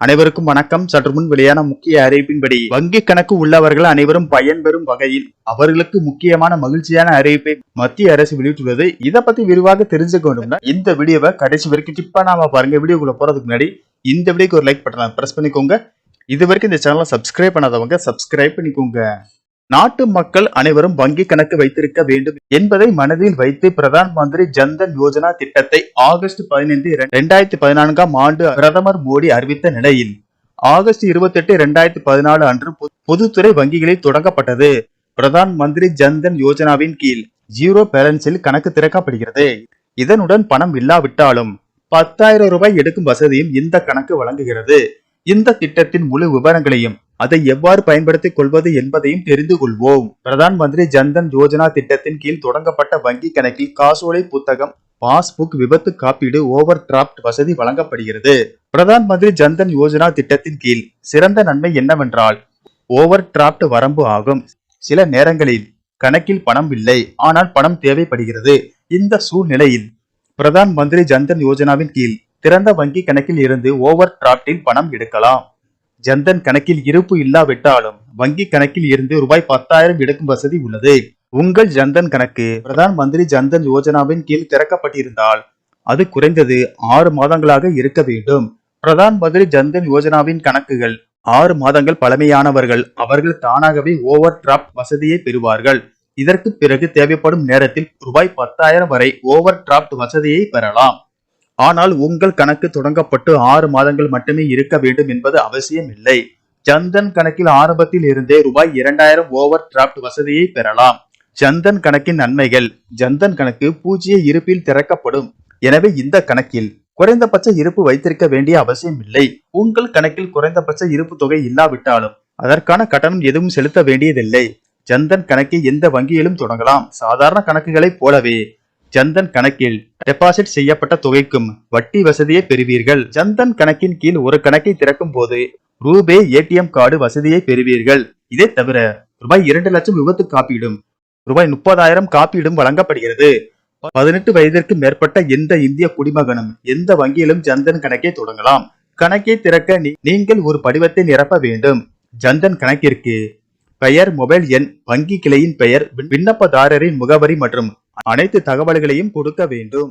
அனைவருக்கும் வணக்கம். சற்று முன் வெளியான முக்கிய அறிவிப்பின்படி வங்கி கணக்கு உள்ளவர்கள் அனைவரும் பயன்பெறும் வகையில் அவர்களுக்கு முக்கியமான மகிழ்ச்சியான அறிவிப்பை மத்திய அரசு வெளியிட்டுள்ளது. இதை பத்தி விரிவாக தெரிஞ்சுக்க வேண்டும்னா இந்த வீடியோவை கடைசி வரைக்கும் டிப் பண்ணாம பாருங்க. வீடியோக்குள்ள போறதுக்கு முன்னாடி இந்த வீடியோக்கு ஒரு லைக் பட்டனை பிரஸ் பண்ணிக்கோங்க. இது வரைக்கும் இந்த சேனலை சப்ஸ்கிரைப் பண்ணாதவங்க சப்ஸ்கிரைப் பண்ணிக்கோங்க. நாட்டு மக்கள் அனைவரும் வங்கி கணக்கு வைத்திருக்க வேண்டும் என்பதை மனதில் வைத்து பிரதான் மந்திரி ஜன்தன் யோஜனா திட்டத்தை ஆகஸ்ட் 15, 2014 பிரதமர் மோடி அறிவித்த நிலையில் ஆகஸ்ட் 28, 2014 அன்று பொதுத்துறை வங்கிகளில் தொடங்கப்பட்டது. பிரதான் மந்திரி ஜன்தன் யோஜனாவின் கீழ் 0 பேலன்ஸில் கணக்கு திறக்கப்படுகிறது. இதனுடன் பணம் இல்லாவிட்டாலும் 10,000 ரூபாய் எடுக்கும் வசதியும் இந்த கணக்கு வழங்குகிறது. இந்த திட்டத்தின் முழு விவரங்களையும் அதை எவ்வாறு பயன்படுத்திக் கொள்வது என்பதையும் தெரிந்து கொள்வோம். பிரதான் மந்திரி ஜன்தன் யோஜனா திட்டத்தின் கீழ் தொடங்கப்பட்ட வங்கி கணக்கில் காசோலை புத்தகம், பாஸ்புக், விபத்து காப்பீடு, ஓவர் டிராப்ட் வசதி வழங்கப்படுகிறது. பிரதான் மந்திரி ஜன்தன் யோஜனா திட்டத்தின் கீழ் சிறந்த நன்மை என்னவென்றால் ஓவர் டிராப்ட் வரம்பு ஆகும். சில நேரங்களில் கணக்கில் பணம் இல்லை, ஆனால் பணம் தேவைப்படுகிறது. இந்த சூழ்நிலையில் பிரதான் மந்திரி ஜன்தன் யோஜனாவின் கீழ் திறந்த வங்கி கணக்கில் இருந்து ஓவர் டிராப்டில் பணம் எடுக்கலாம். ஜன்தன் கணக்கில் இருப்பு இல்லாவிட்டாலும் வங்கி கணக்கில் இருந்து ரூபாய் 10,000 எடுக்கும் வசதி உள்ளது. உங்கள் ஜன்தன் கணக்கு பிரதான் மந்திரி ஜன்தன் யோஜனாவின் கீழ் திறக்கப்பட்டிருந்தால் அது குறைந்தது 6 மாதங்களாக இருக்க வேண்டும். பிரதான் மந்திரி ஜன்தன் யோஜனாவின் கணக்குகள் 6 மாதங்கள் பழமையானவர்கள் அவர்கள் தானாகவே ஓவர் டிராப்ட் வசதியை பெறுவார்கள். இதற்கு பிறகு தேவைப்படும் நேரத்தில் ரூபாய் 10,000 வரை ஓவர் டிராப்ட் வசதியை பெறலாம். ஆனால் உங்கள் கணக்கு தொடங்கப்பட்டு 6 மாதங்கள் மட்டுமே இருக்க வேண்டும் என்பது அவசியம் இல்லை. ஜன்தன் கணக்கில் ஆரம்பத்தில் இருந்தே ரூபாய் 2,000 ஓவர் டிராப்ட் வசதியை பெறலாம். ஜன்தன் கணக்கின் நன்மைகள்: ஜன்தன் கணக்கு பூஜ்ஜிய இருப்பில் திறக்கப்படும். எனவே இந்த கணக்கில் குறைந்தபட்ச இருப்பு வைத்திருக்க வேண்டிய அவசியம் இல்லை. உங்கள் கணக்கில் குறைந்தபட்ச இருப்பு தொகை இல்லாவிட்டாலும் அதற்கான கட்டணம் எதுவும் செலுத்த வேண்டியதில்லை. ஜன்தன் கணக்கை எந்த வங்கியிலும் தொடங்கலாம். சாதாரண கணக்குகளைப் போலவே ஜன்தன் கணக்கில் டெபாசிட் செய்யப்பட்ட தொகைக்கும் வட்டி வசதியை பெறுவீர்கள். ஜன்தன் கணக்கின் கீழ் ஒரு கணக்கை திறக்கும் போது ரூபே ஏடிஎம் கார்டு வசதியை பெறுவீர்கள். இதை தவிர ரூபாய் 2 லட்சம் விபத்து காப்பீடும் ரூபாய் 30,000 காப்பீடும் வழங்கப்படுகிறது. 18 வயதிற்கு மேற்பட்ட எந்த இந்திய குடிமகனும் எந்த வங்கியிலும் ஜன்தன் கணக்கை தொடங்கலாம். கணக்கை திறக்க நீங்கள் ஒரு படிவத்தை நிரப்ப வேண்டும். ஜன்தன் கணக்கிற்கு பெயர், மொபைல் எண், வங்கி கிளையின் பெயர், விண்ணப்பதாரரின் முகவரி மற்றும் அனைத்து தகவல்களையும் கொடுக்க வேண்டும்.